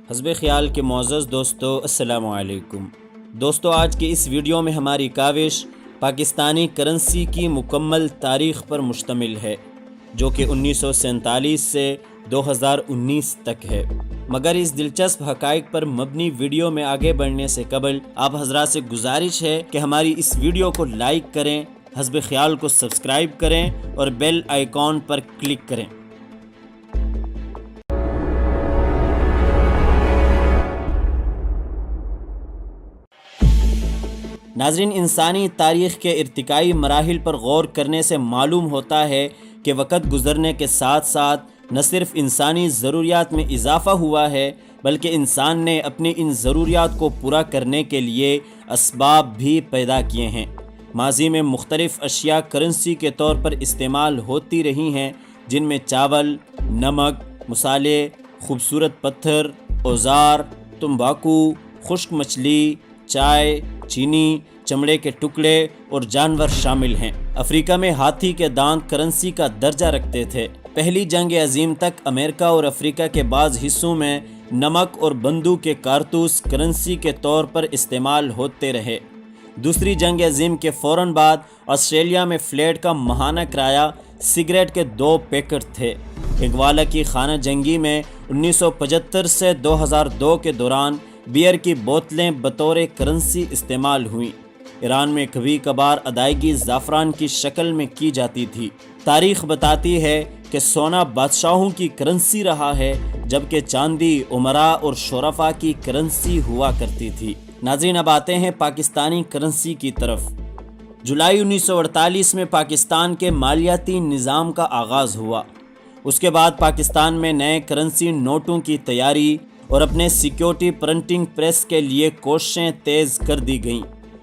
حسب خیال کے معزز دوستو، السلام علیکم۔ دوستو، آج کے اس ویڈیو میں ہماری کاوش پاکستانی کرنسی کی مکمل تاریخ پر مشتمل ہے، جو کہ 1947 سے 2019 تک ہے۔ مگر اس دلچسپ حقائق پر مبنی ویڈیو میں آگے بڑھنے سے قبل آپ حضرات سے گزارش ہے کہ ہماری اس ویڈیو کو لائک کریں، حسب خیال کو سبسکرائب کریں اور بیل آئیکن پر کلک کریں۔ ناظرین، انسانی تاریخ کے ارتقائی مراحل پر غور کرنے سے معلوم ہوتا ہے کہ وقت گزرنے کے ساتھ ساتھ نہ صرف انسانی ضروریات میں اضافہ ہوا ہے، بلکہ انسان نے اپنی ان ضروریات کو پورا کرنے کے لیے اسباب بھی پیدا کیے ہیں۔ ماضی میں مختلف اشیاء کرنسی کے طور پر استعمال ہوتی رہی ہیں، جن میں چاول، نمک، مصالحے، خوبصورت پتھر، اوزار، تمباکو، خشک مچھلی، چائے، چینی، چمڑے کے ٹکڑے اور جانور شامل ہیں۔ افریقہ میں ہاتھی کے دانت کرنسی کا درجہ رکھتے تھے۔ پہلی جنگ عظیم تک امریکہ اور افریقہ کے بعض حصوں میں نمک اور بندوق کے کارتوس کرنسی کے طور پر استعمال ہوتے رہے۔ دوسری جنگ عظیم کے فوراً بعد آسٹریلیا میں فلیٹ کا ماہانہ کرایہ سگریٹ کے 2 پیکٹ تھے۔ اغوالا کی خانہ جنگی میں 1975 سے 2002 کے دوران بیئر کی بوتلیں بطور کرنسی استعمال ہوئیں۔ ایران میں کبھی کبھار ادائیگی زعفران کی شکل میں کی جاتی تھی۔ تاریخ بتاتی ہے کہ سونا بادشاہوں کی کرنسی رہا ہے، جبکہ چاندی امراء اور شرفاء کی کرنسی ہوا کرتی تھی۔ ناظرین، اب آتے ہیں پاکستانی کرنسی کی طرف۔ جولائی 1948 میں پاکستان کے مالیاتی نظام کا آغاز ہوا۔ اس کے بعد پاکستان میں نئے کرنسی نوٹوں کی تیاری اور اپنے سیکیورٹی پرنٹنگ پریس کے لیے کوششیں تیز کر دی گئیں۔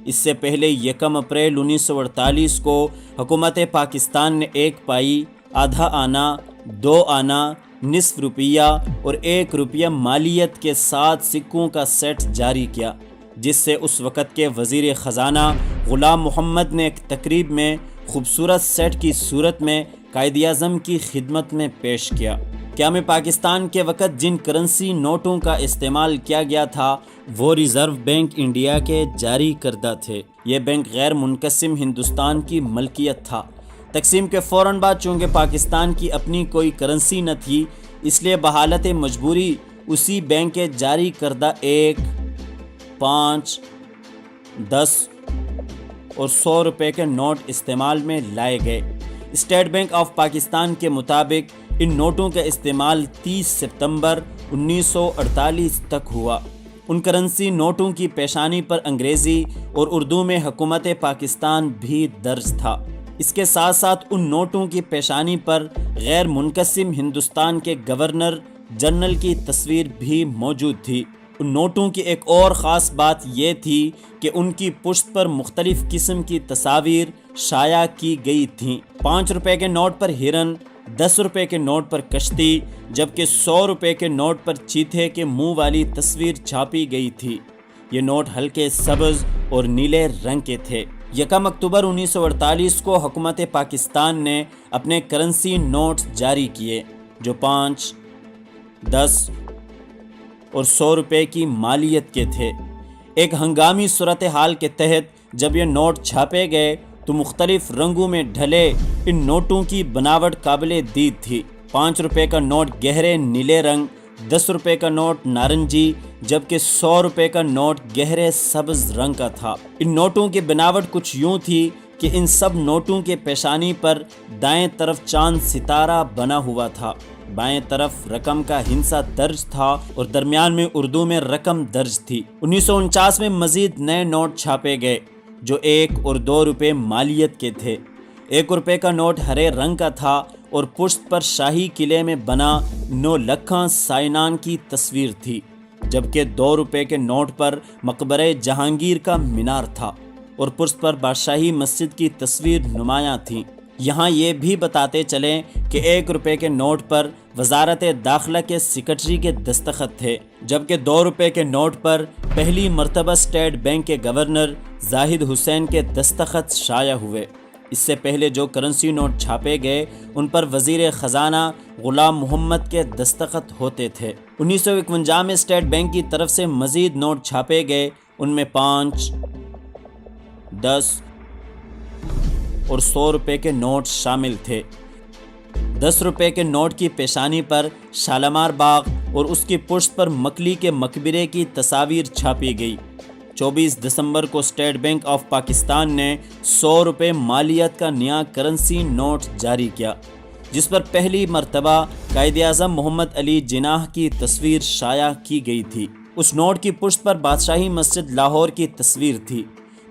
اس سے پہلے 1 اپریل 1948 کو حکومت پاکستان نے 1 پائی، آدھا آنا، 2 آنا، نصف روپیہ اور 1 روپیہ مالیت کے 7 سکوں کا سیٹ جاری کیا، جس سے اس وقت کے وزیر خزانہ غلام محمد نے ایک تقریب میں خوبصورت سیٹ کی صورت میں قائد اعظم کی خدمت میں پیش کیا۔ قیام پاکستان کے وقت جن کرنسی نوٹوں کا استعمال کیا گیا تھا وہ ریزرو بینک انڈیا کے جاری کردہ تھے۔ یہ بینک غیر منقسم ہندوستان کی ملکیت تھا۔ تقسیم کے فوراً بعد چونکہ پاکستان کی اپنی کوئی کرنسی نہ تھی، اس لیے بحالت مجبوری اسی بینک کے جاری کردہ 1، 5، 10 اور 100 روپے کے نوٹ استعمال میں لائے گئے۔ اسٹیٹ بینک آف پاکستان کے مطابق ان نوٹوں کا استعمال 30 ستمبر 1948 تک ہوا۔ ان کرنسی نوٹوں کی پیشانی پر انگریزی اور اردو میں حکومت پاکستان بھی درج تھا۔ اس کے ساتھ ساتھ ان نوٹوں کی پیشانی پر غیر منقسم ہندوستان کے گورنر جنرل کی تصویر بھی موجود تھی۔ ان نوٹوں کی ایک اور خاص بات یہ تھی کہ ان کی پشت پر مختلف قسم کی تصاویر شائع کی گئی تھیں۔ 5 روپے کے نوٹ پر ہرن، 10 روپے کے نوٹ پر کشتی، جبکہ 100 روپے کے نوٹ پر چیتے کے منہ والی تصویر چھاپی گئی تھی۔ یہ نوٹ ہلکے سبز اور نیلے رنگ کے تھے۔ 1 اکتوبر 1948 کو حکومت پاکستان نے اپنے کرنسی نوٹس جاری کیے، جو 5، 10 اور 100 روپے کی مالیت کے تھے۔ ایک ہنگامی صورتحال کے تحت جب یہ نوٹ چھاپے گئے تو مختلف رنگوں میں ڈھلے ان نوٹوں کی بناوٹ قابل دید تھی۔ 5 روپے کا نوٹ گہرے نیلے رنگ، 10 روپے کا نوٹ نارنجی، جبکہ 100 روپے کا نوٹ گہرے سبز رنگ کا تھا۔ ان نوٹوں کی بناوٹ کچھ یوں تھی کہ ان سب نوٹوں کے پیشانی پر دائیں طرف چاند ستارہ بنا ہوا تھا، بائیں طرف رقم کا ہندسہ درج تھا اور درمیان میں اردو میں رقم درج تھی۔ 1949 میں مزید نئے نوٹ چھاپے گئے، جو 1 اور 2 روپے مالیت کے تھے۔ 1 روپے کا نوٹ ہرے رنگ کا تھا اور پشت پر شاہی قلعے میں بنا 9 لکھاں سائنان کی تصویر تھی، جبکہ 2 روپے کے نوٹ پر مقبرہ جہانگیر کا مینار تھا اور پشت پر بادشاہی مسجد کی تصویر نمایاں تھیں۔ یہاں یہ بھی بتاتے چلیں کہ 1 روپے کے نوٹ پر وزارت داخلہ کے سیکرٹری کے دستخط تھے، جبکہ 2 روپے کے نوٹ پر پہلی مرتبہ اسٹیٹ بینک کے گورنر زاہد حسین کے دستخط شائع ہوئے۔ اس سے پہلے جو کرنسی نوٹ چھاپے گئے ان پر وزیر خزانہ غلام محمد کے دستخط ہوتے تھے۔ 1951 میں اسٹیٹ بینک کی طرف سے مزید نوٹ چھاپے گئے، ان میں 5، 10 اور 100 روپے کے نوٹ شامل تھے۔ 10 روپے کے نوٹ کی پیشانی پر شالمار باغ اور اس کی پشت پر مکلی کے مقبرے کی تصاویر چھاپی گئی۔ 24 دسمبر کو اسٹیٹ بینک آف پاکستان نے 100 روپے مالیت کا نیا کرنسی نوٹ جاری کیا، جس پر پہلی مرتبہ قائد اعظم محمد علی جناح کی تصویر شائع کی گئی تھی۔ اس نوٹ کی پشت پر بادشاہی مسجد لاہور کی تصویر تھی۔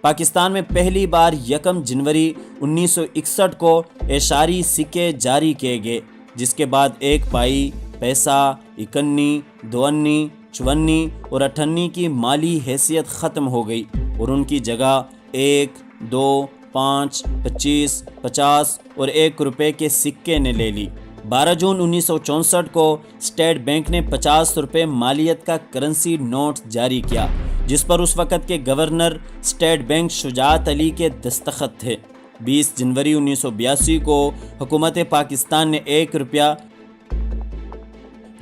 پاکستان میں پہلی بار 1 جنوری 1961 کو اعشاری سکے جاری کیے گئے، جس کے بعد 1 پائی، پیسہ، 51، 52، 54 اور 58 کی مالی حیثیت ختم ہو گئی اور ان کی جگہ 1، 2، 5، 25، 50 اور 1 روپے کے سکے نے لے لی۔ 12 جون 1964 کو اسٹیٹ بینک نے 50 روپے مالیت کا کرنسی نوٹ جاری کیا، جس پر اس وقت کے گورنر اسٹیٹ بینک شجاعت علی کے دستخط تھے۔ 20 جنوری 1982 کو حکومت پاکستان نے 1 روپیہ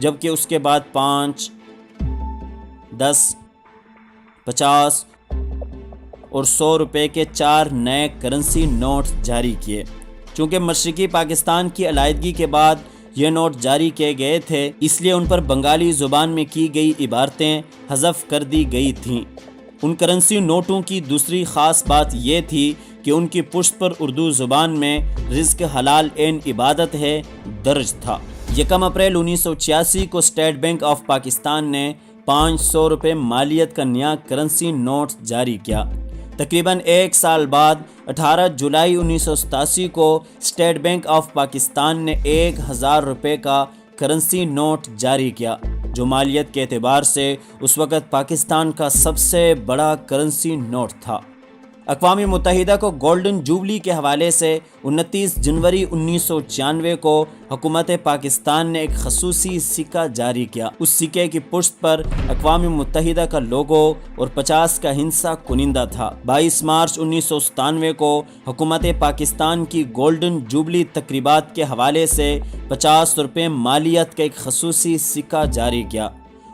جبکہ اس کے بعد 5، 10، 50 اور 100 روپے کے 4 نئے کرنسی نوٹ جاری کیے۔ چونکہ مشرقی پاکستان کی علیحدگی کے بعد یہ نوٹ جاری کیے گئے تھے، اس لیے ان پر بنگالی زبان میں کی گئی عبارتیں حذف کر دی گئی تھیں۔ ان کرنسی نوٹوں کی دوسری خاص بات یہ تھی کہ ان کی پشت پر اردو زبان میں رزق حلال عین عبادت ہے درج تھا۔ 1 اپریل 1986 کو اسٹیٹ بینک آف پاکستان نے 500 روپے مالیت کا نیا کرنسی نوٹ جاری کیا۔ تقریباً 1 سال بعد 18 جولائی 1987 کو اسٹیٹ بینک آف پاکستان نے 1000 روپے کا کرنسی نوٹ جاری کیا، جو مالیت کے اعتبار سے اس وقت پاکستان کا سب سے بڑا کرنسی نوٹ تھا۔ اقوام متحدہ کو گولڈن جوبلی کے حوالے سے 29 جنوری 1996 کو حکومت پاکستان نے ایک خصوصی سکہ جاری کیا۔ اس سکے کی پشت پر اقوام متحدہ کا لوگو اور 50 کا ہندسہ کنندہ تھا۔ 22 مارچ 1997 کو حکومت پاکستان کی گولڈن جوبلی تقریبات کے حوالے سے 50 روپے مالیت کا ایک خصوصی سکہ جاری کیا۔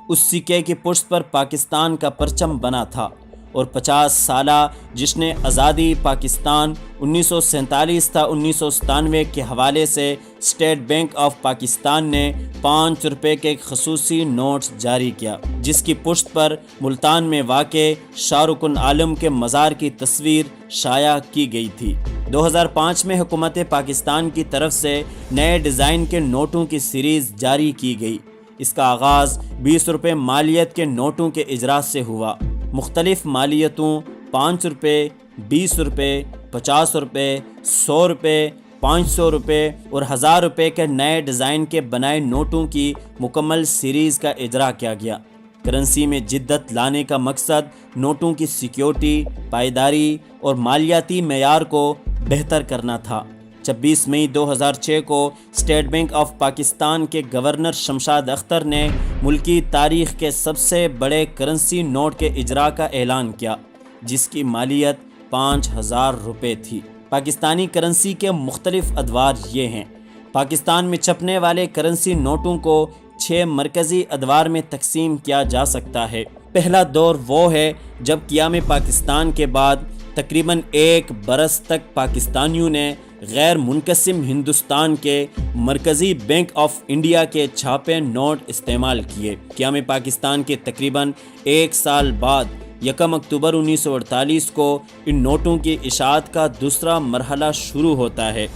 اس سکے کی پشت پر پاکستان کا پرچم بنا تھا اور 50 سالہ جشن آزادی پاکستان 1947 تا 1997 کے حوالے سے اسٹیٹ بینک آف پاکستان نے 5 روپے کے ایک خصوصی نوٹ جاری کیا، جس کی پشت پر ملتان میں واقع شاہ رخ العالم کے مزار کی تصویر شائع کی گئی تھی۔ 2005 میں حکومت پاکستان کی طرف سے نئے ڈیزائن کے نوٹوں کی سیریز جاری کی گئی۔ اس کا آغاز 20 روپے مالیت کے نوٹوں کے اجراء سے ہوا۔ مختلف مالیتوں 5 روپے، 20 روپے، 50 روپے، 100 روپے، 500 روپے اور 1000 روپے کے نئے ڈیزائن کے بنائے نوٹوں کی مکمل سیریز کا اجرا کیا گیا۔ کرنسی میں جدت لانے کا مقصد نوٹوں کی سیکیورٹی، پائیداری اور مالیاتی معیار کو بہتر کرنا تھا۔ 26 مئی 2006 کو اسٹیٹ بینک آف پاکستان کے گورنر شمشاد اختر نے ملکی تاریخ کے سب سے بڑے کرنسی نوٹ کے اجراء کا اعلان کیا، جس کی مالیت 5000 روپے تھی۔ پاکستانی کرنسی کے مختلف ادوار یہ ہیں۔ پاکستان میں چھپنے والے کرنسی نوٹوں کو 6 مرکزی ادوار میں تقسیم کیا جا سکتا ہے۔ پہلا دور وہ ہے جب قیام پاکستان کے بعد تقریباً 1 برس تک پاکستانیوں نے غیر منقسم ہندوستان کے مرکزی بینک آف انڈیا کے چھاپے نوٹ استعمال کیے۔ قیام پاکستان کے تقریباً 1 سال بعد 1 اکتوبر 1948 کو ان نوٹوں کی اشاعت کا دوسرا مرحلہ شروع ہوتا ہے۔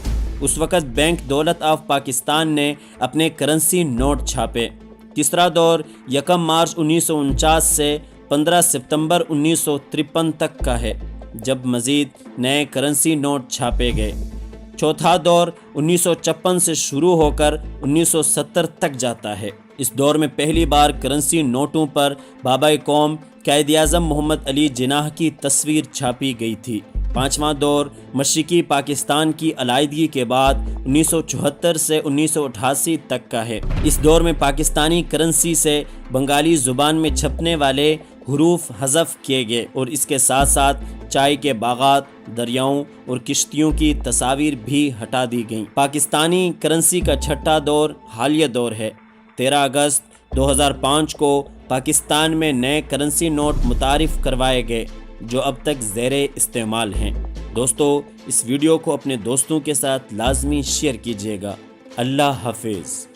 اس وقت بینک دولت آف پاکستان نے اپنے کرنسی نوٹ چھاپے۔ تیسرا دور 1 مارچ 1949 سے 15 ستمبر 1953 تک کا ہے، جب مزید نئے کرنسی نوٹ چھاپے گئے۔ چوتھا دور 1956 سے شروع ہو کر 1970 تک جاتا ہے۔ اس دور میں پہلی بار کرنسی نوٹوں پر بابا قوم قائد اعظم محمد علی جناح کی تصویر چھاپی گئی تھی۔ پانچواں دور مشرقی پاکستان کی علیحدگی کے بعد 1974 سے 1988 تک کا ہے۔ اس دور میں پاکستانی کرنسی سے بنگالی زبان میں چھپنے والے حروف حذف کیے گئے اور اس کے ساتھ ساتھ چائے کے باغات، دریاؤں اور کشتیوں کی تصاویر بھی ہٹا دی گئیں۔ پاکستانی کرنسی کا چھٹا دور حالیہ دور ہے۔ 13 اگست 2005 کو پاکستان میں نئے کرنسی نوٹ متعارف کروائے گئے جو اب تک زیر استعمال ہیں۔ دوستو، اس ویڈیو کو اپنے دوستوں کے ساتھ لازمی شیئر کیجیے گا۔ اللہ حافظ۔